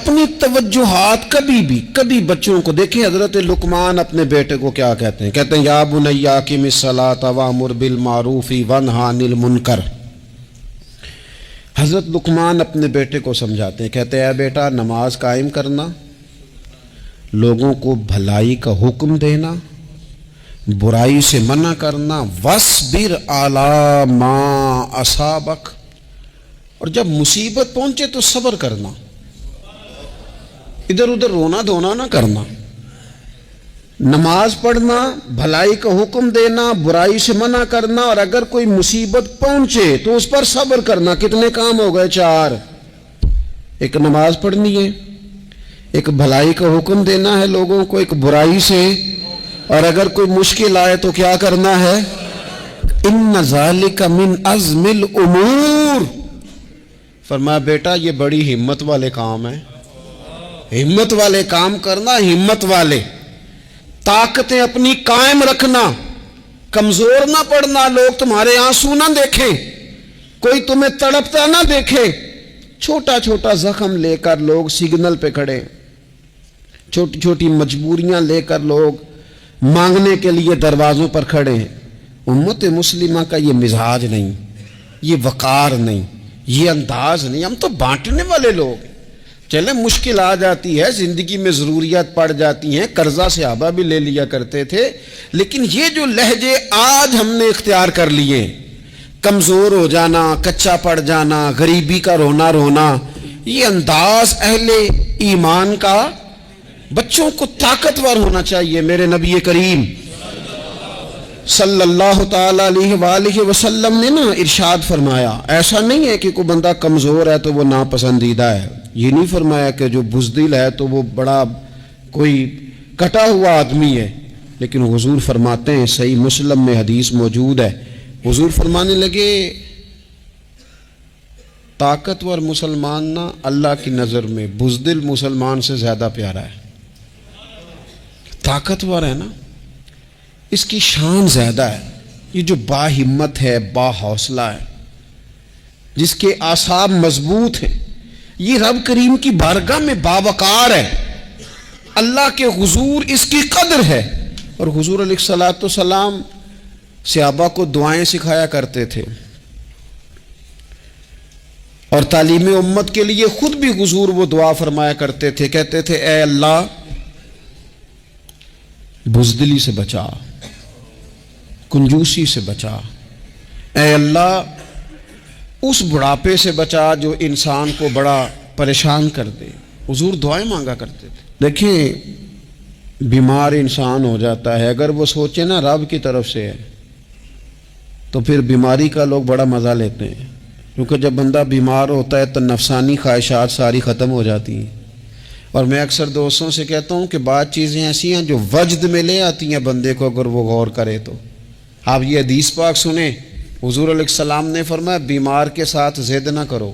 اپنی توجہات کبھی بچوں کو دیکھیں. حضرت لقمان اپنے بیٹے کو کیا کہتے ہیں؟ کہتے ہیں یا بنی اقم الصلاۃ وامر بالمعروف وانہی عن المنکر. حضرت لقمان اپنے بیٹے کو سمجھاتے ہیں، کہتے ہیں اے بیٹا نماز قائم کرنا، لوگوں کو بھلائی کا حکم دینا، برائی سے منع کرنا، وَاصْبِرْ عَلَىٰ مَا أَصَابَكَ، اور جب مصیبت پہنچے تو صبر کرنا، ادھر ادھر رونا دھونا نہ کرنا. نماز پڑھنا، بھلائی کا حکم دینا، برائی سے منع کرنا، اور اگر کوئی مصیبت پہنچے تو اس پر صبر کرنا. کتنے کام ہو گئے؟ 4. ایک نماز پڑھنی ہے، ایک بھلائی کا حکم دینا ہے لوگوں کو، ایک برائی سے، اور اگر کوئی مشکل آئے تو کیا کرنا ہے؟ ان ذالک من عزم الامور. فرمایا بیٹا یہ بڑی ہمت والے کام ہیں، ہمت والے کام کرنا، ہمت والے. طاقتیں اپنی قائم رکھنا، کمزور نہ پڑنا، لوگ تمہارے آنسو نہ دیکھیں، کوئی تمہیں تڑپتا نہ دیکھے. چھوٹا چھوٹا زخم لے کر لوگ سگنل پہ کھڑے، چھوٹی چھوٹی مجبوریاں لے کر لوگ مانگنے کے لیے دروازوں پر کھڑے ہیں. امت مسلمہ کا یہ مزاج نہیں، یہ وقار نہیں، یہ انداز نہیں. ہم تو بانٹنے والے لوگ ہیں. چلے مشکل آ جاتی ہے، زندگی میں ضروریات پڑ جاتی ہیں، قرضہ صحابہ بھی لے لیا کرتے تھے، لیکن یہ جو لہجے آج ہم نے اختیار کر لیے، کمزور ہو جانا، کچا پڑ جانا، غریبی کا رونا رونا، یہ انداز اہل ایمان کا. بچوں کو طاقتور ہونا چاہیے. میرے نبی کریم صلی اللہ تعالی علیہ وآلہ وسلم نے ارشاد فرمایا، ایسا نہیں ہے کہ کوئی بندہ کمزور ہے تو وہ ناپسندیدہ ہے. یہ نہیں فرمایا کہ جو بزدل ہے تو وہ بڑا کوئی کٹا ہوا آدمی ہے. لیکن حضور فرماتے ہیں، صحیح مسلم میں حدیث موجود ہے، حضور فرمانے لگے طاقتور مسلمان نا اللہ کی نظر میں بزدل مسلمان سے زیادہ پیارا ہے. طاقتور ہے نا، اس کی شان زیادہ ہے. یہ جو با ہمت ہے، با حوصلہ ہے، جس کے اعصاب مضبوط ہیں، یہ رب کریم کی بارگاہ میں باوقار ہے. اللہ کے حضور اس کی قدر ہے. اور حضور علیہ الصلوۃ والسلام صحابہ کو دعائیں سکھایا کرتے تھے، اور تعلیم امت کے لیے خود بھی حضور وہ دعا فرمایا کرتے تھے. کہتے تھے اے اللہ بزدلی سے بچا، کنجوسی سے بچا، اے اللہ اس بڑھاپے سے بچا جو انسان کو بڑا پریشان کر دے. حضور دعائیں مانگا کرتے تھے. دیکھیں بیمار انسان ہو جاتا ہے، اگر وہ سوچے نا رب کی طرف سے ہے تو پھر بیماری کا لوگ بڑا مزہ لیتے ہیں، کیونکہ جب بندہ بیمار ہوتا ہے تو نفسانی خواہشات ساری ختم ہو جاتی ہیں. اور میں اکثر دوستوں سے کہتا ہوں کہ بعض چیزیں ایسی ہیں جو وجد میں لے آتی ہیں بندے کو اگر وہ غور کرے تو. آپ یہ حدیث پاک سنیں، حضور علیہ السلام نے فرمایا بیمار کے ساتھ ضد نہ کرو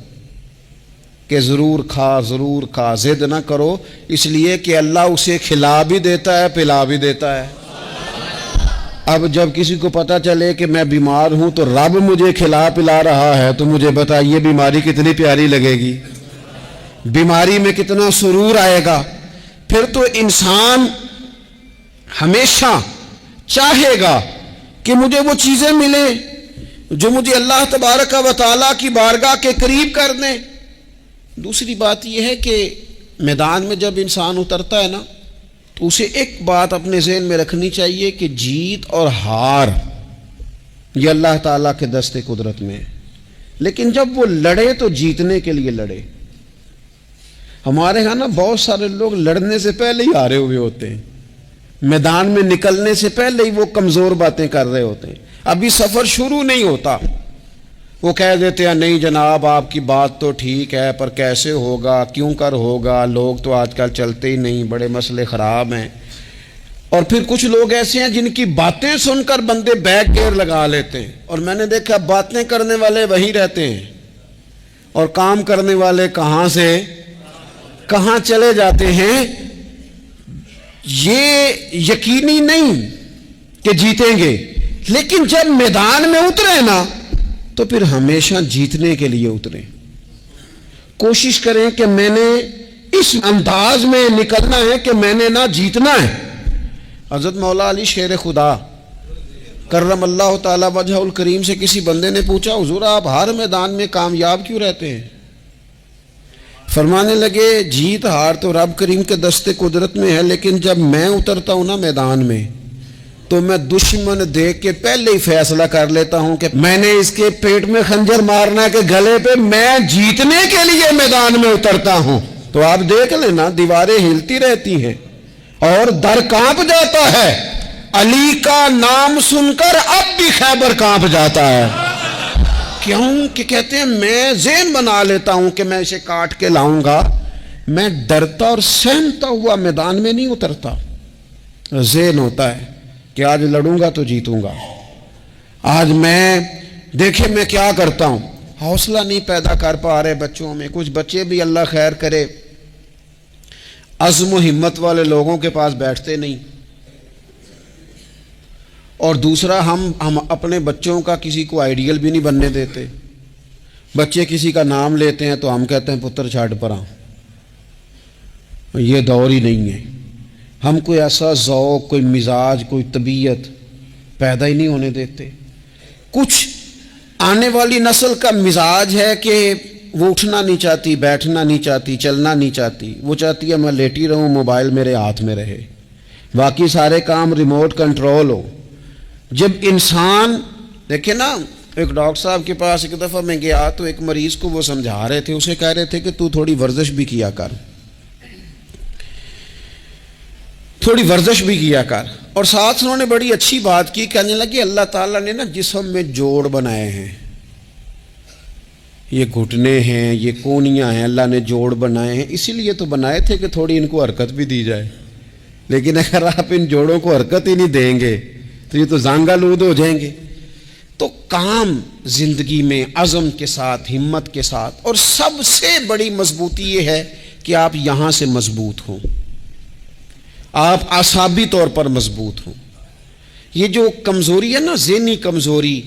کہ ضرور کھا، ضد نہ کرو، اس لیے کہ اللہ اسے کھلا بھی دیتا ہے پلا بھی دیتا ہے. اب جب کسی کو پتہ چلے کہ میں بیمار ہوں تو رب مجھے کھلا پلا رہا ہے تو مجھے بتائیے بیماری کتنی پیاری لگے گی، بیماری میں کتنا سرور آئے گا. پھر تو انسان ہمیشہ چاہے گا کہ مجھے وہ چیزیں ملیں جو مجھے اللہ تبارک و تعالیٰ کی بارگاہ کے قریب کر دیں. دوسری بات یہ ہے کہ میدان میں جب انسان اترتا ہے نا تو اسے ایک بات اپنے ذہن میں رکھنی چاہیے کہ جیت اور ہار یہ اللہ تعالیٰ کے دست قدرت میں ہے، لیکن جب وہ لڑے تو جیتنے کے لیے لڑے. ہمارے ہاں نا بہت سارے لوگ لڑنے سے پہلے ہی ہارے ہوئے ہوتے ہیں، میدان میں نکلنے سے پہلے ہی وہ کمزور باتیں کر رہے ہوتے ہیں. ابھی سفر شروع نہیں ہوتا وہ کہہ دیتے ہیں نہیں جناب آپ کی بات تو ٹھیک ہے پر کیسے ہوگا، کیوں کر ہوگا، لوگ تو آج کل چلتے ہی نہیں، بڑے مسئلے خراب ہیں. اور پھر کچھ لوگ ایسے ہیں جن کی باتیں سن کر بندے بیک گیئر لگا لیتے ہیں، اور میں نے دیکھا باتیں کرنے والے وہی رہتے ہیں اور کام کرنے والے کہاں سے کہاں چلے جاتے ہیں. یہ یقینی نہیں کہ جیتیں گے، لیکن جب میدان میں اترے نا تو پھر ہمیشہ جیتنے کے لیے اتریں. کوشش کریں کہ میں نے اس انداز میں نکلنا ہے کہ میں نے نہ جیتنا ہے. حضرت مولا علی شیر خدا کرم اللہ تعالی وجہ الکریم سے کسی بندے نے پوچھا حضور آپ ہر میدان میں کامیاب کیوں رہتے ہیں؟ فرمانے لگے جیت ہار تو رب کریم کے دست قدرت میں ہے، لیکن جب میں اترتا ہوں نا میدان میں تو میں دشمن دیکھ کے پہلے ہی فیصلہ کر لیتا ہوں کہ میں نے اس کے پیٹ میں خنجر مارنا ہے کہ گلے پہ، میں جیتنے کے لیے میدان میں اترتا ہوں. تو آپ دیکھ لینا دیواریں ہلتی رہتی ہیں اور در کانپ جاتا ہے. علی کا نام سن کر اب بھی خیبر کانپ جاتا ہے. کیوں کہ کہتے ہیں میں ذہن بنا لیتا ہوں کہ میں اسے کاٹ کے لاؤں گا، میں ڈرتا اور سہمتا ہوا میدان میں نہیں اترتا. ذہن ہوتا ہے کہ آج لڑوں گا تو جیتوں گا، آج میں دیکھیں میں کیا کرتا ہوں. حوصلہ نہیں پیدا کر پا رہے بچوں میں. کچھ بچے بھی اللہ خیر کرے عزم و ہمت والے لوگوں کے پاس بیٹھتے نہیں، اور دوسرا ہم اپنے بچوں کا کسی کو آئیڈیل بھی نہیں بننے دیتے. بچے کسی کا نام لیتے ہیں تو ہم کہتے ہیں پتر چھاڑ پر آؤں. یہ دور ہی نہیں ہے. ہم کوئی ایسا ذوق، کوئی مزاج، کوئی طبیعت پیدا ہی نہیں ہونے دیتے. کچھ آنے والی نسل کا مزاج ہے کہ وہ اٹھنا نہیں چاہتی، بیٹھنا نہیں چاہتی، چلنا نہیں چاہتی. وہ چاہتی ہے میں لیٹی رہوں، موبائل میرے ہاتھ میں رہے، باقی سارے کام ریموٹ کنٹرول ہو. جب انسان دیکھیں نا، ایک ڈاکٹر صاحب کے پاس ایک دفعہ میں گیا تو ایک مریض کو وہ سمجھا رہے تھے، اسے کہہ رہے تھے کہ تو تھوڑی ورزش بھی کیا کر، تھوڑی ورزش بھی کیا کر. اور ساتھ انہوں نے بڑی اچھی بات کی، کہنے لگے اللہ تعالیٰ نے نا جسم میں جوڑ بنائے ہیں، یہ گھٹنے ہیں، یہ کونیاں ہیں، اللہ نے جوڑ بنائے ہیں. اسی لیے تو بنائے تھے کہ تھوڑی ان کو حرکت بھی دی جائے. لیکن اگر آپ ان جوڑوں کو حرکت ہی نہیں دیں گے تو یہ تو زانگالود ہو جائیں گے. تو کام زندگی میں عزم کے ساتھ، ہمت کے ساتھ، اور سب سے بڑی مضبوطی یہ ہے کہ آپ یہاں سے مضبوط ہوں، آپ اعصابی طور پر مضبوط ہوں. یہ جو کمزوری ہے نا، ذہنی کمزوری،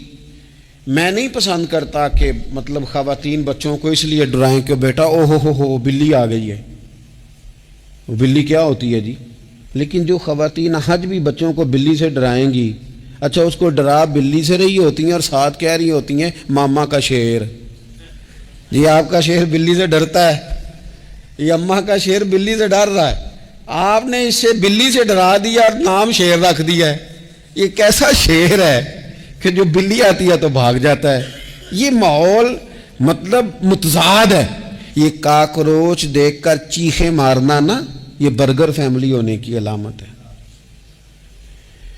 میں نہیں پسند کرتا کہ مطلب خواتین بچوں کو اس لیے ڈرائیں کہ بیٹا او ہو بلی آ گئی ہے. وہ بلی کیا ہوتی ہے جی؟ لیکن جو خواتین حج بھی بچوں کو بلی سے ڈرائیں گی، اچھا اس کو ڈرا بلی سے رہی ہوتی ہیں اور ساتھ کہہ رہی ہوتی ہیں ماما کا شیر. جی آپ کا شیر بلی سے ڈرتا ہے، یہ اماں کا شیر بلی سے ڈر رہا ہے. آپ نے اس سے بلی سے ڈرا دیا اور نام شیر رکھ دیا ہے. یہ کیسا شیر ہے کہ جو بلی آتی ہے تو بھاگ جاتا ہے. یہ ماحول مطلب متضاد ہے. یہ کاکروچ دیکھ کر چیخیں مارنا نا، یہ برگر فیملی ہونے کی علامت ہے.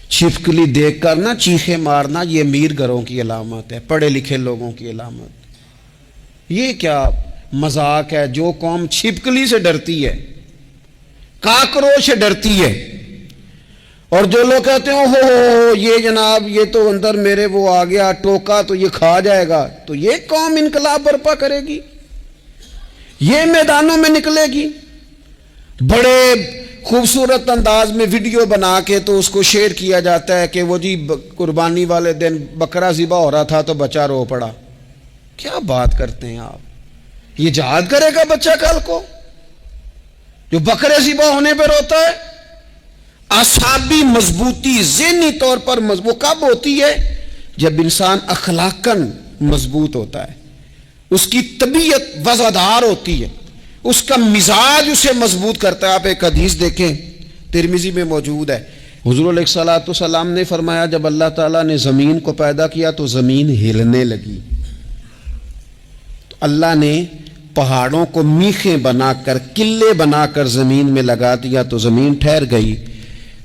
چھپکلی دیکھ کر نا چیخیں مارنا، یہ امیر گھروں کی علامت ہے، پڑھے لکھے لوگوں کی علامت. یہ کیا مذاق ہے؟ جو قوم چھپکلی سے ڈرتی ہے، کاکروچ سے ڈرتی ہے، اور جو لوگ کہتے ہیں ہو یہ جناب یہ تو اندر میرے وہ آ گیا ٹوکا تو یہ کھا جائے گا، تو یہ قوم انقلاب برپا کرے گی، یہ میدانوں میں نکلے گی. بڑے خوبصورت انداز میں ویڈیو بنا کے تو اس کو شیئر کیا جاتا ہے کہ وہ جی قربانی والے دن بکرا ذبح ہو رہا تھا تو بچہ رو پڑا. کیا بات کرتے ہیں آپ؟ یہ جہاد کرے گا بچہ کل کو جو بکرے ذبح ہونے پہ روتا ہے؟ اعصابی مضبوطی، ذہنی طور پر مضبوط کب ہوتی ہے؟ جب انسان اخلاقاً مضبوط ہوتا ہے، اس کی طبیعت وزادار ہوتی ہے، اس کا مزاج اسے مضبوط کرتا ہے. آپ ایک حدیث دیکھیں ترمذی میں موجود ہے، حضور علیہ الصلوۃ والسلام نے فرمایا جب اللہ تعالیٰ نے زمین کو پیدا کیا تو زمین ہلنے لگی. تو اللہ نے پہاڑوں کو میخیں بنا کر، قلعے بنا کر زمین میں لگا دیا تو زمین ٹھہر گئی.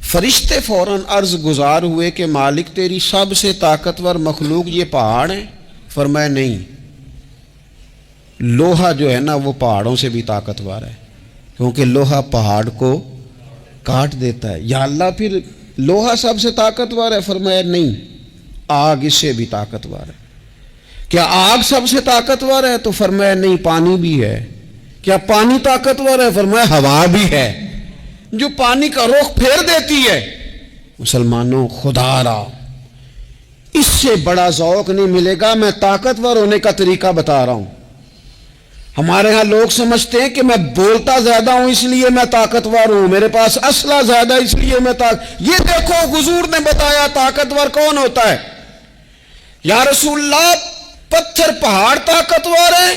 فرشتے فوراً عرض گزار ہوئے کہ مالک تیری سب سے طاقتور مخلوق یہ پہاڑ ہیں؟ فرمایا نہیں، لوہا جو ہے نا وہ پہاڑوں سے بھی طاقتور ہے، کیونکہ لوہا پہاڑ کو کاٹ دیتا ہے. یا اللہ پھر لوہا سب سے طاقتور ہے؟ فرمایا نہیں، آگ اس سے بھی طاقتور ہے. کیا آگ سب سے طاقتور ہے؟ تو فرمایا نہیں، پانی بھی ہے. کیا پانی طاقتور ہے؟ فرمایا ہوا بھی ہے، جو پانی کا رخ پھیر دیتی ہے. مسلمانوں خدا را اس سے بڑا ذوق نہیں ملے گا. میں طاقتور ہونے کا طریقہ بتا رہا ہوں. ہمارے ہاں لوگ سمجھتے ہیں کہ میں بولتا زیادہ ہوں اس لیے میں طاقتور ہوں، میرے پاس اسلحہ زیادہ اس لیے میں یہ دیکھو حضور نے بتایا طاقتور کون ہوتا ہے۔ یا رسول اللہ پتھر پہاڑ طاقتور ہے؟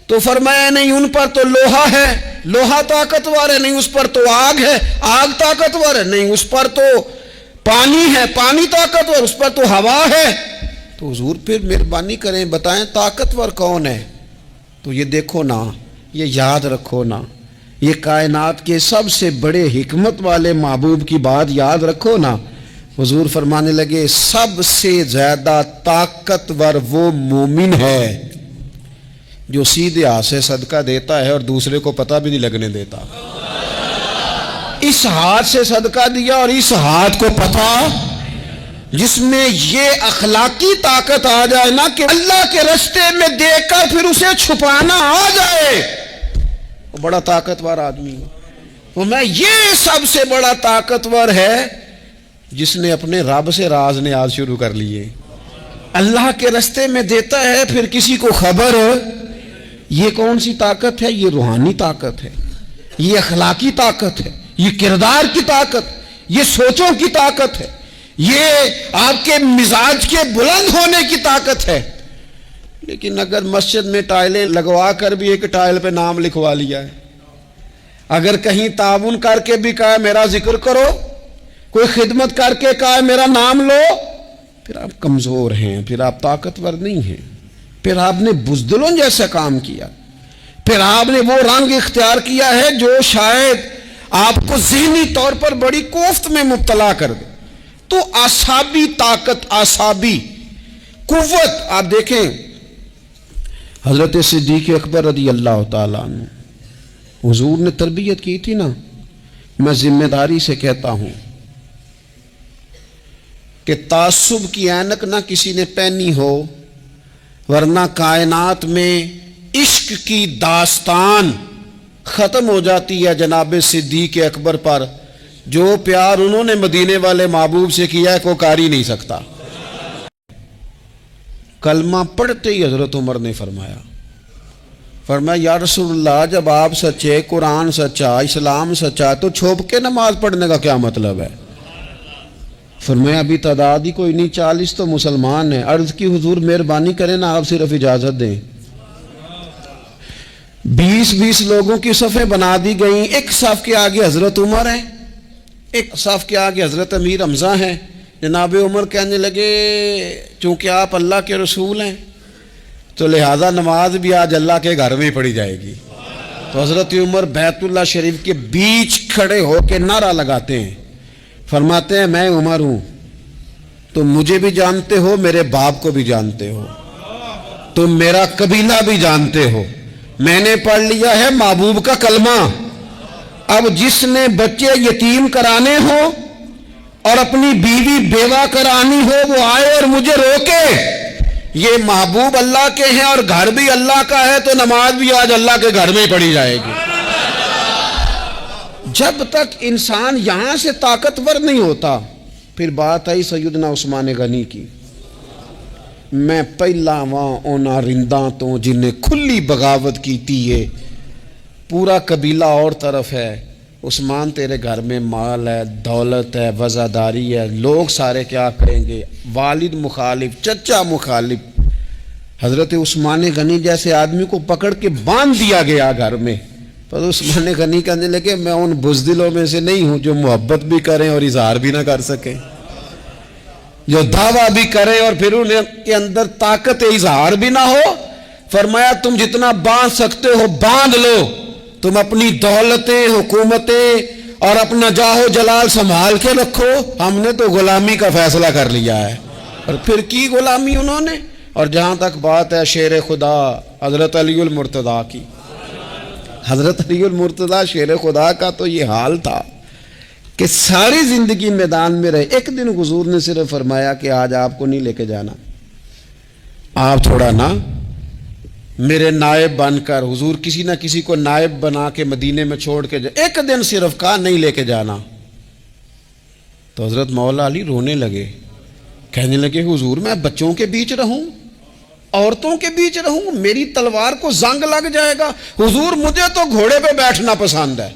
تو فرمایا نہیں، ان پر تو لوہا ہے، لوہا طاقتور ہے، نہیں اس پر تو آگ ہے، آگ طاقتور ہے، نہیں اس پر تو پانی ہے، پانی طاقتور، اس پر تو ہوا ہے۔ تو حضور پھر مہربانی کریں بتائیں طاقتور کون ہے؟ تو یہ دیکھو نا، یہ یاد رکھو نا، یہ کائنات کے سب سے بڑے حکمت والے محبوب کی بات یاد رکھو نا۔ حضور فرمانے لگے سب سے زیادہ طاقتور وہ مومن ہے جو سیدھے ہاتھ سے صدقہ دیتا ہے اور دوسرے کو پتہ بھی نہیں لگنے دیتا۔ اس ہاتھ سے صدقہ دیا اور اس ہاتھ کو پتہ، جس میں یہ اخلاقی طاقت آ جائے نا کہ اللہ کے رستے میں دے کر پھر اسے چھپانا آ جائے، وہ بڑا طاقتور آدمی ہے۔ وہ میں یہ سب سے بڑا طاقتور ہے جس نے اپنے رب سے راز نیاز شروع کر لیے، اللہ کے رستے میں دیتا ہے پھر کسی کو خبر۔ یہ کون سی طاقت ہے؟ یہ روحانی طاقت ہے، یہ اخلاقی طاقت ہے، یہ کردار کی طاقت، یہ سوچوں کی طاقت ہے، یہ آپ کے مزاج کے بلند ہونے کی طاقت ہے۔ لیکن اگر مسجد میں ٹائلیں لگوا کر بھی ایک ٹائل پہ نام لکھوا لیا ہے، اگر کہیں تعاون کر کے بھی کہا میرا ذکر کرو، کوئی خدمت کر کے کہا میرا نام لو، پھر آپ کمزور ہیں، پھر آپ طاقتور نہیں ہیں، پھر آپ نے بزدلوں جیسا کام کیا، پھر آپ نے وہ رنگ اختیار کیا ہے جو شاید آپ کو ذہنی طور پر بڑی کوفت میں مبتلا کر دے۔ تو اعصابی طاقت، اعصابی قوت، آپ دیکھیں حضرت صدیق اکبر رضی اللہ تعالیٰ عنہ، حضور نے تربیت کی تھی نا۔ میں ذمہ داری سے کہتا ہوں کہ تعصب کی اینک نہ کسی نے پہنی ہو، ورنہ کائنات میں عشق کی داستان ختم ہو جاتی ہے جناب صدیق اکبر پر۔ جو پیار انہوں نے مدینے والے محبوب سے کیا ہے کوئی کر ہی نہیں سکتا۔ کلمہ پڑھتے ہی حضرت عمر نے فرمایا یا رسول اللہ جب آپ سچے، قرآن سچا، اسلام سچا، تو چھوپ کے نماز پڑھنے کا کیا مطلب ہے؟ فرمایا ابھی تعداد ہی کوئی نہیں، 40 تو مسلمان ہیں۔ عرض کی حضور مہربانی کریں نا، آپ صرف اجازت دیں۔ 20 لوگوں کی صفیں بنا دی گئیں، ایک صف کے آگے حضرت عمر ہیں، ایک صف کے آگے حضرت امیر حمزہ ہیں۔ جناب عمر کہنے لگے چونکہ آپ اللہ کے رسول ہیں تو لہذا نماز بھی آج اللہ کے گھر میں پڑھی جائے گی۔ تو حضرت عمر بیت اللہ شریف کے بیچ کھڑے ہو کے نعرہ لگاتے ہیں، فرماتے ہیں میں عمر ہوں، تم مجھے بھی جانتے ہو، میرے باپ کو بھی جانتے ہو، تم میرا قبیلہ بھی جانتے ہو، میں نے پڑھ لیا ہے محبوب کا کلمہ۔ اب جس نے بچے یتیم کرانے ہو اور اپنی بیوی بیوہ کرانی ہو وہ آئے اور مجھے روکے۔ یہ محبوب اللہ کے ہیں اور گھر بھی اللہ کا ہے، تو نماز بھی آج اللہ کے گھر میں پڑھی جائے گی۔ جب تک انسان یہاں سے طاقتور نہیں ہوتا، پھر بات آئی سیدنا عثمان غنی کی، میں پہلا وہاں اونا رنداں تو جنہیں کھلی بغاوت کی تھی، ہے پورا قبیلہ اور طرف ہے، عثمان تیرے گھر میں مال ہے، دولت ہے، وزاداری ہے، لوگ سارے کیا کہیں گے، والد مخالف، چچا مخالف۔ حضرت عثمان غنی جیسے آدمی کو پکڑ کے باندھ دیا گیا گھر میں۔ پر عثمان غنی کہنے لگے میں ان بزدلوں میں سے نہیں ہوں جو محبت بھی کریں اور اظہار بھی نہ کر سکیں، جو دعویٰ بھی کریں اور پھر ان کے اندر طاقت اظہار بھی نہ ہو۔ فرمایا تم جتنا باندھ سکتے ہو باندھ لو، تم اپنی دولتیں، حکومتیں اور اپنا جاہ و جلال سنبھال کے رکھو، ہم نے تو غلامی کا فیصلہ کر لیا ہے۔ اور پھر کی غلامی انہوں نے۔ اور جہاں تک بات ہے شیر خدا حضرت علی المرتضیٰ کی، حضرت علی المرتضیٰ شیر خدا کا تو یہ حال تھا کہ ساری زندگی میدان میں رہے۔ ایک دن حضور نے صرف فرمایا کہ آج آپ کو نہیں لے کے جانا، آپ تھوڑا نا میرے نائب بن کر، حضور کسی نہ کسی کو نائب بنا کے مدینے میں چھوڑ کے جائے، ایک دن صرف کہا نہیں لے کے جانا۔ تو حضرت مولا علی رونے لگے، کہنے لگے حضور میں بچوں کے بیچ رہوں، عورتوں کے بیچ رہوں؟ میری تلوار کو زنگ لگ جائے گا۔ حضور مجھے تو گھوڑے پہ بیٹھنا پسند ہے۔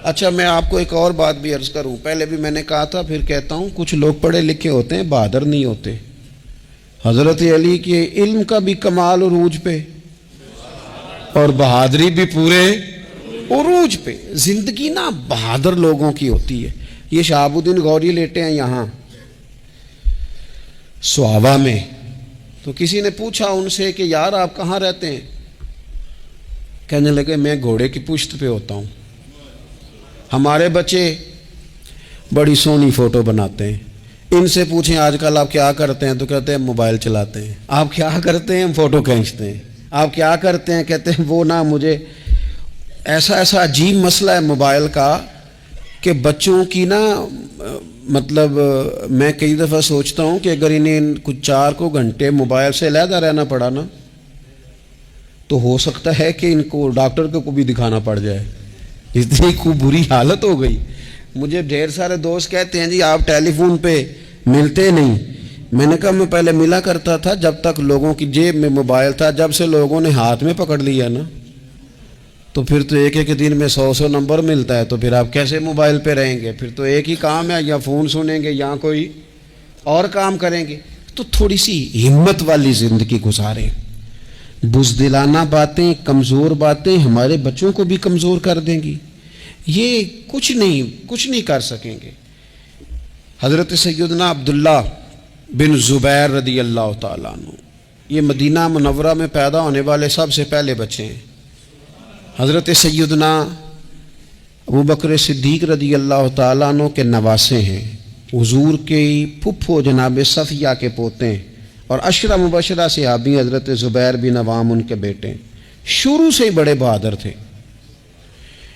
اچھا میں آپ کو ایک اور بات بھی عرض کروں، پہلے بھی میں نے کہا تھا پھر کہتا ہوں، کچھ لوگ پڑھے لکھے ہوتے ہیں بہادر نہیں ہوتے۔ حضرت علی کے علم کا بھی کمال عروج پہ اور بہادری بھی پورے عروج پہ۔ زندگی نا بہادر لوگوں کی ہوتی ہے۔ یہ شہاب الدین غوری لیٹے ہیں یہاں سواوا میں، تو کسی نے پوچھا ان سے کہ یار آپ کہاں رہتے ہیں؟ کہنے لگے میں گھوڑے کی پشت پہ ہوتا ہوں۔ ہمارے بچے بڑی سونی فوٹو بناتے ہیں، ان سے پوچھیں آج کل آپ کیا کرتے ہیں تو کہتے ہیں موبائل چلاتے ہیں۔ آپ کیا کرتے ہیں؟ ہم فوٹو کھینچتے ہیں۔ آپ کیا کرتے ہیں؟ کہتے ہیں وہ نا مجھے ایسا عجیب مسئلہ ہے موبائل کا کہ بچوں کی نا مطلب میں کئی دفعہ سوچتا ہوں کہ اگر انہیں کچھ 4 گھنٹے موبائل سے علیحدہ رہنا پڑا نا تو ہو سکتا ہے کہ ان کو ڈاکٹر کو بھی دکھانا پڑ جائے، اتنی خوب بری حالت ہو گئی۔ مجھے ڈھیر سارے دوست کہتے ہیں جی آپ ٹیلی فون پہ ملتے نہیں۔ میں نے کہا میں پہلے ملا کرتا تھا جب تک لوگوں کی جیب میں موبائل تھا، جب سے لوگوں نے ہاتھ میں پکڑ لیا نا تو پھر تو ایک دن میں 100 نمبر ملتا ہے، تو پھر آپ کیسے موبائل پہ رہیں گے؟ پھر تو ایک ہی کام ہے، یا فون سنیں گے یا کوئی اور کام کریں گے۔ تو تھوڑی سی ہمت والی زندگی گزاریں۔ بزدلانہ باتیں، کمزور باتیں ہمارے بچوں کو بھی کمزور کر دیں گی، یہ کچھ نہیں کر سکیں گے۔ حضرت سیدنا عبداللہ بن زبیر رضی اللہ تعالیٰ عنہ، یہ مدینہ منورہ میں پیدا ہونے والے سب سے پہلے بچے ہیں۔ حضرت سیدنا ابوبکر صدیق رضی اللہ تعالیٰ عنہ کے نواسے ہیں، حضور کے پھپھو جناب صفیہ کے پوتے ہیں، اور عشرہ مبشرہ صحابی حضرت زبیر بن عوام ان کے بیٹے ہیں۔ شروع سے ہی بڑے بہادر تھے۔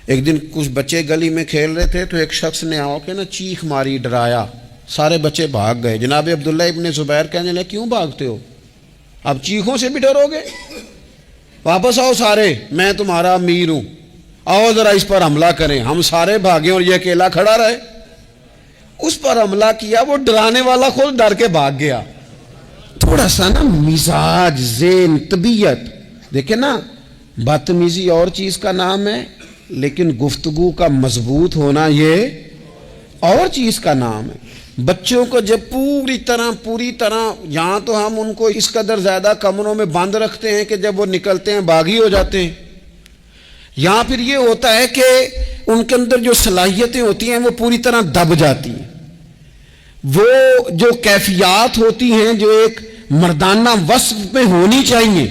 ایک دن کچھ بچے گلی میں کھیل رہے تھے تو ایک شخص نے آ کے نا چیخ ماری، ڈرایا، سارے بچے بھاگ گئے۔ جناب عبداللہ ابن زبیر کہنے لگے کیوں بھاگتے ہو؟ اب چیخوں سے بھی ڈرو گے؟ واپس آؤ سارے، میں تمہارا امیر ہوں، آؤ ذرا اس پر حملہ کریں۔ ہم سارے بھاگے اور یہ اکیلا کھڑا رہے۔ اس پر حملہ کیا، وہ ڈرانے والا خود ڈر کے بھاگ گیا۔ تھوڑا سا نا مزاج، ذہن، طبیعت دیکھیں نا، بدتمیزی اور چیز کا نام ہے، لیکن گفتگو کا مضبوط ہونا یہ اور چیز کا نام ہے۔ بچوں کو جب پوری طرح یہاں تو ہم ان کو اس قدر زیادہ کمروں میں بند رکھتے ہیں کہ جب وہ نکلتے ہیں باغی ہو جاتے ہیں۔ یہاں پھر یہ ہوتا ہے کہ ان کے اندر جو صلاحیتیں ہوتی ہیں وہ پوری طرح دب جاتی ہیں، وہ جو کیفیات ہوتی ہیں جو ایک مردانہ وصف میں ہونی چاہیے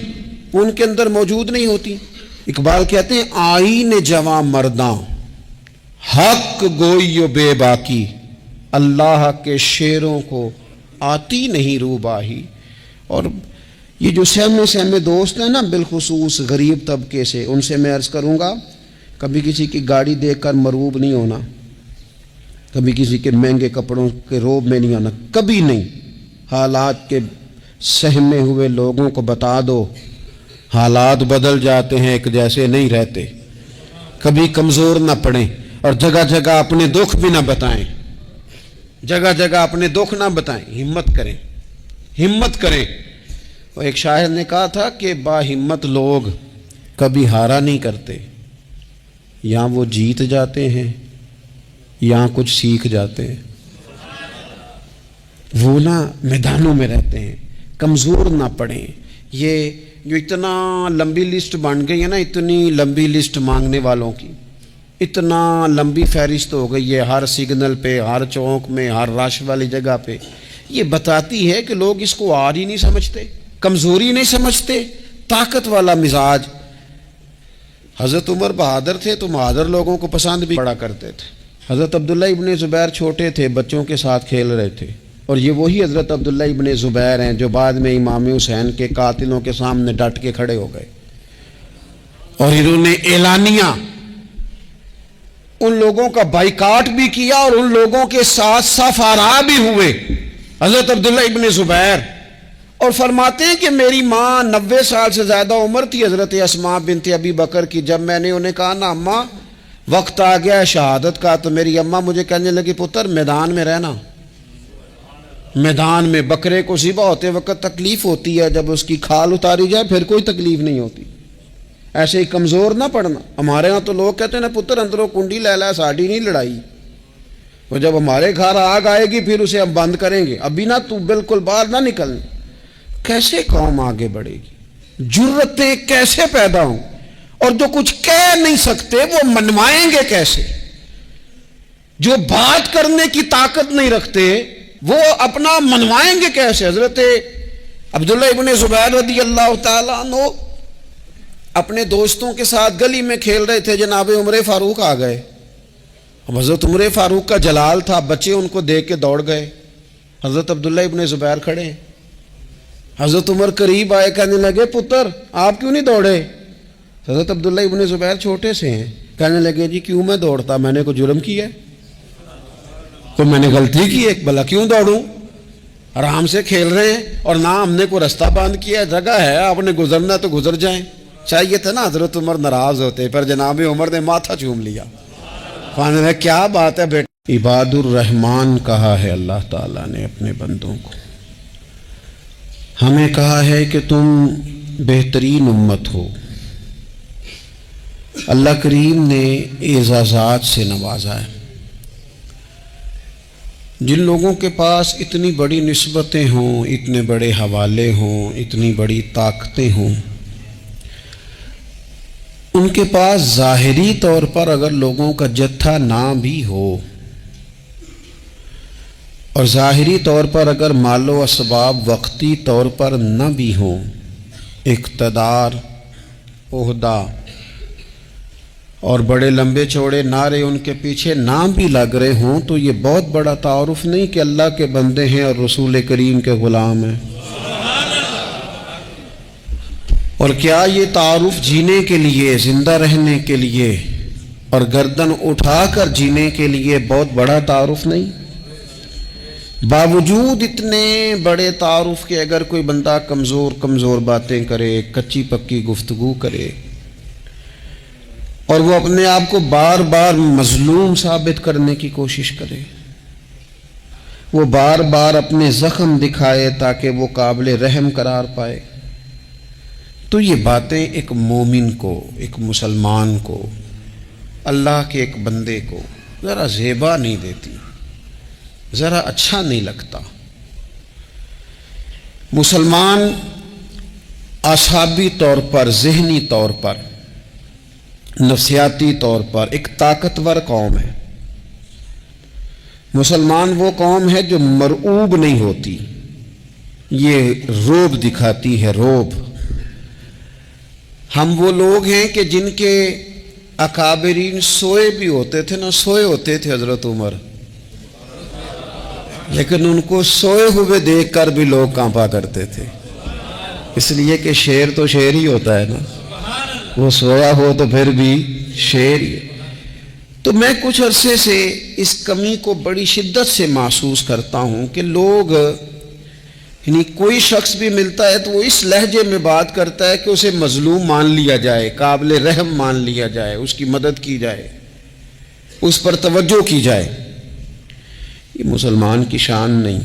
وہ ان کے اندر موجود نہیں ہوتی۔ اقبال کہتے ہیں آئین جواں مرداں حق گوئی و بے باکی، اللہ کے شیروں کو آتی نہیں روباہی۔ اور یہ جو سہمے دوست ہیں نا، بالخصوص غریب طبقے سے، ان سے میں عرض کروں گا کبھی کسی کی گاڑی دیکھ کر مرعوب نہیں ہونا، کبھی کسی کے مہنگے کپڑوں کے روب میں نہیں آنا، کبھی نہیں۔ حالات کے سہمے ہوئے لوگوں کو بتا دو حالات بدل جاتے ہیں، ایک جیسے نہیں رہتے۔ کبھی کمزور نہ پڑیں اور جگہ جگہ اپنے دکھ بھی نہ بتائیں، جگہ جگہ اپنے دکھ نہ بتائیں، ہمت کریں۔ اور ایک شاعر نے کہا تھا کہ با ہمت لوگ کبھی ہارا نہیں کرتے، یا وہ جیت جاتے ہیں یا کچھ سیکھ جاتے ہیں۔ وہ نا میدانوں میں رہتے ہیں، کمزور نہ پڑیں۔ یہ جو اتنا لمبی لسٹ بن گئی ہے نا، اتنی لمبی لسٹ مانگنے والوں کی، اتنا لمبی فہرست ہو گئی ہے ہر سگنل پہ، ہر چوک میں، ہر رش والی جگہ پہ، یہ بتاتی ہے کہ لوگ اس کو آر ہی نہیں سمجھتے، کمزوری نہیں سمجھتے، طاقت والا مزاج۔ حضرت عمر بہادر تھے تو بہادر لوگوں کو پسند بھی بڑا کرتے تھے۔ حضرت عبداللہ ابن زبیر چھوٹے تھے، بچوں کے ساتھ کھیل رہے تھے، اور یہ وہی حضرت عبداللہ ابن زبیر ہیں جو بعد میں امام حسین کے قاتلوں کے سامنے ڈٹ کے کھڑے ہو گئے، اور انہوں نے اعلانیہ ان لوگوں کا بائیکاٹ بھی کیا اور ان لوگوں کے ساتھ سفارا بھی ہوئے، حضرت عبداللہ ابن زبیر۔ اور فرماتے ہیں کہ میری ماں 90 سال سے زیادہ عمر تھی حضرت اسماء بنت ابی بکر کی، جب میں نے انہیں کہا نا اماں وقت آ گیا ہے شہادت کا، تو میری اماں مجھے کہنے لگی پتر میدان میں رہنا، میدان میں بکرے کو ذبح ہوتے وقت تکلیف ہوتی ہے، جب اس کی کھال اتاری جائے پھر کوئی تکلیف نہیں ہوتی۔ ایسے ہی کمزور نہ پڑنا۔ ہمارے ہاں تو لوگ کہتے ہیں نا پتر اندروں کنڈی لے لا، ساڑی نہیں لڑائی، وہ جب ہمارے گھر آگ آئے گی پھر اسے ہم بند کریں گے، ابھی نہ تو بالکل باہر نہ نکلنا۔ کیسے قوم آگے بڑھے گی؟ جرتیں کیسے پیدا ہوں؟ اور جو کچھ کہہ نہیں سکتے وہ منوائیں گے کیسے؟ جو بات کرنے کی طاقت نہیں رکھتے وہ اپنا منوائیں گے کیسے؟ حضرت عبداللہ ابن زبیر رضی اللہ تعالیٰ عنہ اپنے دوستوں کے ساتھ گلی میں کھیل رہے تھے، جناب عمر فاروق آ گئے۔ حضرت عمر فاروق کا جلال تھا، بچے ان کو دیکھ کے دوڑ گئے۔ حضرت عبداللہ ابن زبیر کھڑے ہیں، حضرت عمر قریب آئے، کہنے لگے پتر آپ کیوں نہیں دوڑے؟ حضرت عبداللہ ابن زبیر چھوٹے سے ہیں، کہنے لگے جی کیوں میں دوڑتا، میں نے کوئی جرم کیا ہے؟ تو میں نے غلطی کی ہے، بھلا کیوں دوڑوں؟ آرام سے کھیل رہے ہیں اور نہ ہم نے کوئی رستہ بند کیا، جگہ ہے، آپ نے گزرنا تو گزر جائیں۔ چاہیے تھا نا حضرت عمر ناراض ہوتے، پر جناب عمر نے ماتھا چوم لیا۔ کیا بات ہے بیٹا۔ عباد الرحمن کہا ہے اللہ تعالیٰ نے اپنے بندوں کو، ہمیں کہا ہے کہ تم بہترین امت ہو۔ اللہ کریم نے اعزازات سے نوازا ہے۔ جن لوگوں کے پاس اتنی بڑی نسبتیں ہوں، اتنے بڑے حوالے ہوں، اتنی بڑی طاقتیں ہوں، ان کے پاس ظاہری طور پر اگر لوگوں کا جتھا نہ بھی ہو اور ظاہری طور پر اگر مال و اسباب وقتی طور پر نہ بھی ہوں، اقتدار، عہدہ اور بڑے لمبے چوڑے نعرے ان کے پیچھے نہ بھی لگ رہے ہوں، تو یہ بہت بڑا تعارف نہیں کہ اللہ کے بندے ہیں اور رسول کریم کے غلام ہیں؟ اور کیا یہ تعارف جینے کے لیے، زندہ رہنے کے لیے اور گردن اٹھا کر جینے کے لیے بہت بڑا تعارف نہیں؟ باوجود اتنے بڑے تعارف کے اگر کوئی بندہ کمزور باتیں کرے، کچی پکی گفتگو کرے اور وہ اپنے آپ کو بار بار مظلوم ثابت کرنے کی کوشش کرے، وہ بار بار اپنے زخم دکھائے تاکہ وہ قابل رحم قرار پائے، تو یہ باتیں ایک مومن کو، ایک مسلمان کو، اللہ کے ایک بندے کو ذرا زیبا نہیں دیتی، ذرا اچھا نہیں لگتا۔ مسلمان اعصابی طور پر، ذہنی طور پر، نفسیاتی طور پر ایک طاقتور قوم ہے۔ مسلمان وہ قوم ہے جو مرعوب نہیں ہوتی، یہ روب دکھاتی ہے، روب۔ ہم وہ لوگ ہیں کہ جن کے اکابرین سوئے بھی ہوتے تھے نا، سوئے ہوتے تھے حضرت عمر، لیکن ان کو سوئے ہوئے دیکھ کر بھی لوگ کانپا کرتے تھے، اس لیے کہ شیر تو شیر ہی ہوتا ہے نا، وہ سویا ہو تو پھر بھی شیر ہی۔ تو میں کچھ عرصے سے اس کمی کو بڑی شدت سے محسوس کرتا ہوں کہ لوگ، یعنی کوئی شخص بھی ملتا ہے تو وہ اس لہجے میں بات کرتا ہے کہ اسے مظلوم مان لیا جائے، قابل رحم مان لیا جائے، اس کی مدد کی جائے، اس پر توجہ کی جائے۔ یہ مسلمان کی شان نہیں۔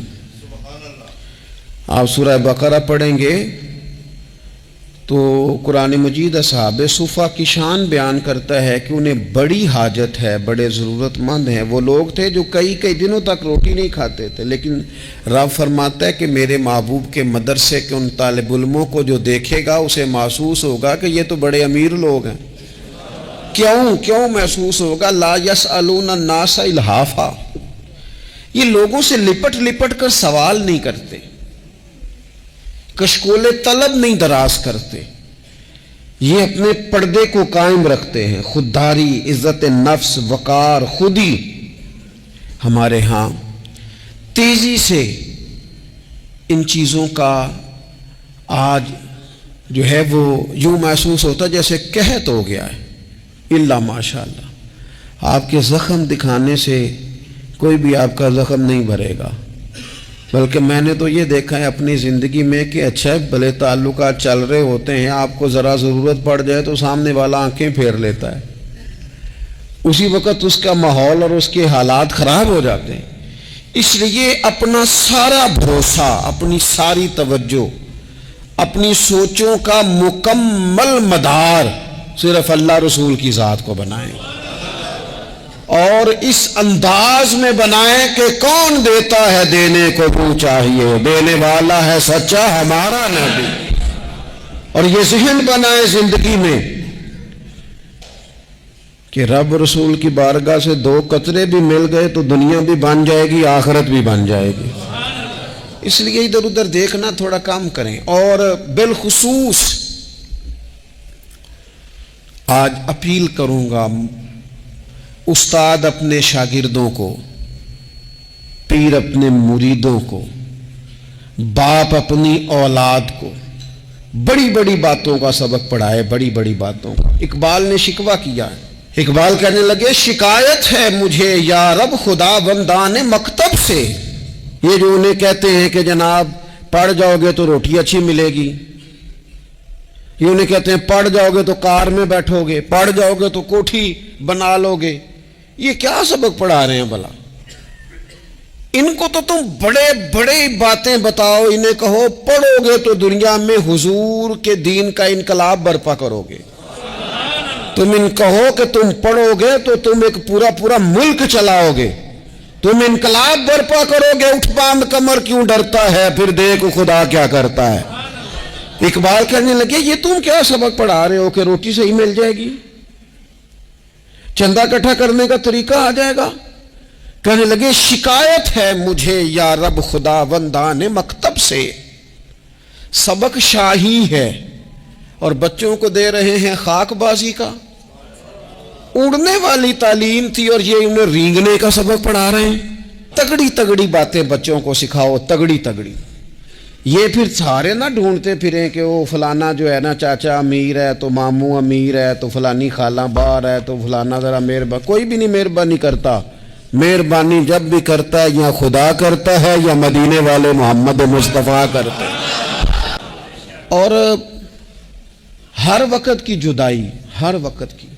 آپ سورہ بقرہ پڑھیں گے تو قرآن مجید اصحاب صفہ کی شان بیان کرتا ہے کہ انہیں بڑی حاجت ہے، بڑے ضرورت مند ہیں۔ وہ لوگ تھے جو کئی دنوں تک روٹی نہیں کھاتے تھے، لیکن رب فرماتا ہے کہ میرے محبوب کے مدرسے کے ان طالب علموں کو جو دیکھے گا اسے محسوس ہوگا کہ یہ تو بڑے امیر لوگ ہیں۔ کیوں محسوس ہوگا؟ لا یسألون الناس الحافا، یہ لوگوں سے لپٹ کر سوال نہیں کرتے، کشکول طلب نہیں دراز کرتے، یہ اپنے پردے کو قائم رکھتے ہیں۔ خودداری، عزت نفس، وقار، خودی۔ ہمارے ہاں تیزی سے ان چیزوں کا آج جو ہے وہ یوں محسوس ہوتا جیسے قحط ہو گیا ہے۔ الا ماشاء اللہ، آپ کے زخم دکھانے سے کوئی بھی آپ کا زخم نہیں بھرے گا، بلکہ میں نے تو یہ دیکھا ہے اپنی زندگی میں کہ اچھا بھلے تعلقات چل رہے ہوتے ہیں، آپ کو ذرا ضرورت پڑ جائے تو سامنے والا آنکھیں پھیر لیتا ہے، اسی وقت اس کا ماحول اور اس کے حالات خراب ہو جاتے ہیں۔ اس لیے اپنا سارا بھروسہ، اپنی ساری توجہ، اپنی سوچوں کا مکمل مدار صرف اللہ رسول کی ذات کو بنائیں، اور اس انداز میں بنائیں کہ کون دیتا ہے دینے کو تو چاہیے، دینے والا ہے سچا ہمارا نبی۔ اور یہ ذہن بنائیں زندگی میں کہ رب رسول کی بارگاہ سے 2 قطرے بھی مل گئے تو دنیا بھی بن جائے گی، آخرت بھی بن جائے گی۔ اس لیے ادھر ادھر دیکھنا تھوڑا کم کریں۔ اور بالخصوص آج اپیل کروں گا استاد اپنے شاگردوں کو، پیر اپنے مریدوں کو، باپ اپنی اولاد کو بڑی بڑی باتوں کا سبق پڑھائے، بڑی بڑی باتوں کا۔ اقبال نے شکوہ کیا ہے، اقبال کہنے لگے شکایت ہے مجھے یا رب خدا بندان مکتب سے، یہ جو انہیں کہتے ہیں کہ جناب پڑھ جاؤ گے تو روٹی اچھی ملے گی، یہ انہیں کہتے ہیں پڑھ جاؤ گے تو کار میں بیٹھو گے، پڑھ جاؤ گے تو کوٹھی بنا لو گے، یہ کیا سبق پڑھا رہے ہیں بھلا؟ ان کو تو تم بڑے بڑے باتیں بتاؤ، انہیں کہو پڑھو گے تو دنیا میں حضور کے دین کا انقلاب برپا کرو گے، تم ان کہو کہ تم پڑھو گے تو تم ایک پورا ملک چلاؤ گے، تم انقلاب برپا کرو گے، اٹھ باندھ کمر کیوں ڈرتا ہے، پھر دیکھو خدا کیا کرتا ہے۔ اقبال کہنے لگے یہ تم کیا سبق پڑھا رہے ہو کہ روٹی صحیح مل جائے گی، چندہ اکٹھا کرنے کا طریقہ آ جائے گا؟ کہنے لگے شکایت ہے مجھے یا رب خدا بندان مکتب سے، سبق شاہی ہے اور بچوں کو دے رہے ہیں خاک بازی کا، اڑنے والی تعلیم تھی اور یہ انہیں رینگنے کا سبق پڑھا رہے ہیں۔ تگڑی تگڑی باتیں بچوں کو سکھاؤ، تگڑی تگڑی، یہ پھر سارے نہ ڈھونڈتے پھریں کہ وہ فلانا جو ہے نا چاچا امیر ہے تو ماموں امیر ہے تو فلانی خالہ باہر ہے تو فلانا ذرا مہربانی، کوئی بھی نہیں مہربانی کرتا، مہربانی جب بھی کرتا ہے یا خدا کرتا ہے یا مدینے والے محمد مصطفیٰ کرتے ہیں۔ اور ہر وقت کی جدائی، ہر وقت کی،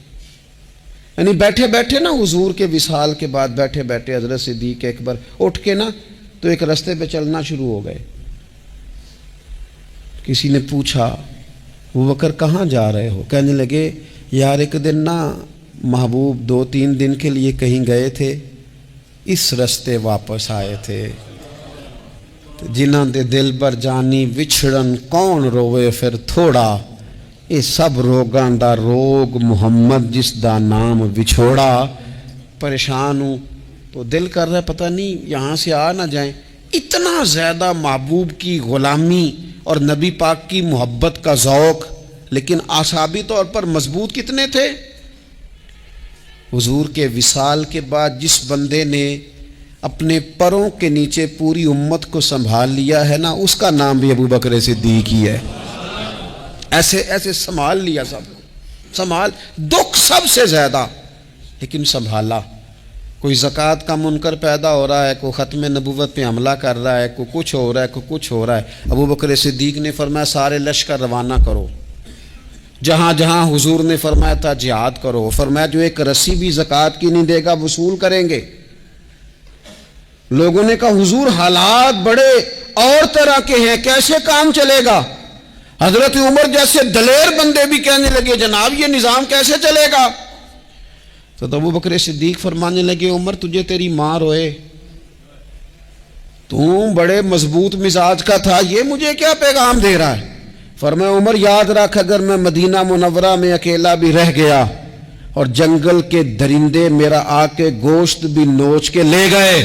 یعنی بیٹھے بیٹھے نا حضور کے وصال کے بعد بیٹھے بیٹھے حضرت صدیق اکبر اٹھ کے نا تو ایک رستے پہ چلنا شروع ہو گئے۔ کسی نے پوچھا ابو بکر کہاں جا رہے ہو؟ کہنے لگے یار ایک دن نا محبوب 2-3 دن کے لیے کہیں گئے تھے، اس رستے واپس آئے تھے، جنہاں دے دل بر جانی وچھڑن کون روے پھر تھوڑا، یہ سب روگاں دا روگ محمد جس دا نام وچھوڑا۔ پریشان ہوں تو دل کر رہا ہے پتہ نہیں یہاں سے آ نہ جائیں۔ اتنا زیادہ محبوب کی غلامی اور نبی پاک کی محبت کا ذوق، لیکن اعصابی طور پر مضبوط کتنے تھے؟ حضور کے وصال کے بعد جس بندے نے اپنے پروں کے نیچے پوری امت کو سنبھال لیا ہے نا، اس کا نام بھی ابو بکر صدیق ہی ہے۔ ایسے ایسے سنبھال لیا، سب سنبھال، دکھ سب سے زیادہ لیکن سنبھالا۔ کوئی زکوٰۃ کا منکر پیدا ہو رہا ہے، کوئی ختم نبوت پہ حملہ کر رہا ہے، کوئی کچھ ہو رہا ہے، کوئی کچھ ہو رہا ہے، ابو بکر صدیق نے فرمایا سارے لشکر روانہ کرو، جہاں جہاں حضور نے فرمایا تھا جہاد کرو، فرمایا جو ایک رسی بھی زکوٰۃ کی نہیں دے گا وصول کریں گے۔ لوگوں نے کہا حضور حالات بڑے اور طرح کے ہیں، کیسے کام چلے گا؟ حضرت عمر جیسے دلیر بندے بھی کہنے لگے جناب یہ نظام کیسے چلے گا؟ تو ابو بکر صدیق فرمانے لگے عمر تجھے تیری ماں روئے، تو بڑے مضبوط مزاج کا تھا، یہ مجھے کیا پیغام دے رہا ہے؟ فرمایا عمر یاد رکھ اگر میں مدینہ منورہ میں اکیلا بھی رہ گیا اور جنگل کے درندے میرا آ کے گوشت بھی نوچ کے لے گئے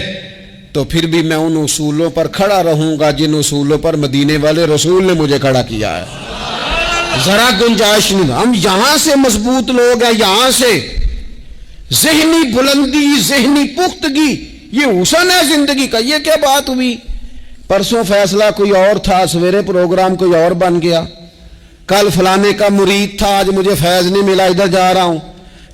تو پھر بھی میں ان اصولوں پر کھڑا رہوں گا جن اصولوں پر مدینے والے رسول نے مجھے کھڑا کیا ہے۔ ذرا گنجائش نہیں، ہم یہاں سے مضبوط لوگ ہیں، یہاں سے ذہنی بلندی، ذہنی پختگی، یہ حسن ہے زندگی کا۔ یہ کیا بات ہوئی؟ پرسوں فیصلہ کوئی اور تھا، سویرے پروگرام کوئی اور بن گیا، کل فلانے کا مرید تھا آج مجھے فیض نہیں ملا ادھر جا رہا ہوں،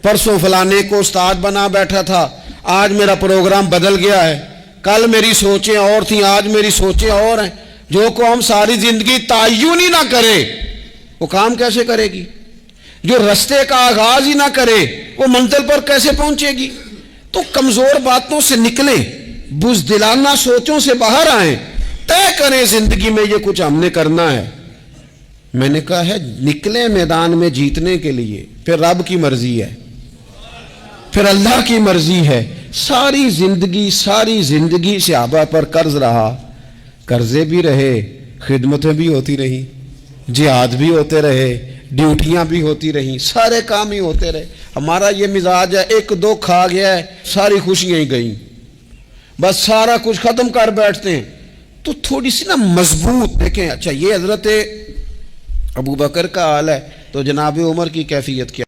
پرسوں فلانے کو استاد بنا بیٹھا تھا آج میرا پروگرام بدل گیا ہے، کل میری سوچیں اور تھیں آج میری سوچیں اور ہیں۔ جو قوم ساری زندگی تعین ہی نہ کرے وہ کام کیسے کرے گی؟ جو رستے کا آغاز ہی نہ کرے وہ منزل پر کیسے پہنچے گی؟ تو کمزور باتوں سے نکلیں، بزدلانہ سوچوں سے باہر آئیں، طے کریں زندگی میں یہ کچھ ہم نے کرنا ہے۔ میں نے کہا ہے نکلیں میدان میں جیتنے کے لیے، پھر رب کی مرضی ہے، پھر اللہ کی مرضی ہے۔ ساری زندگی صحابہ پر قرض رہا، قرضے بھی رہے، خدمتیں بھی ہوتی رہی، جہاد بھی ہوتے رہے، ڈیوٹیاں بھی ہوتی رہیں، سارے کام ہی ہوتے رہے۔ ہمارا یہ مزاج ہے، ایک دو کھا گیا ہے ساری خوشیاں ہی گئیں، بس سارا کچھ ختم کر بیٹھتے ہیں۔ تو تھوڑی سی نا مضبوط دیکھیں، اچھا یہ حضرت ابو بکر کا حال ہے تو جناب عمر کی کیفیت کیا؟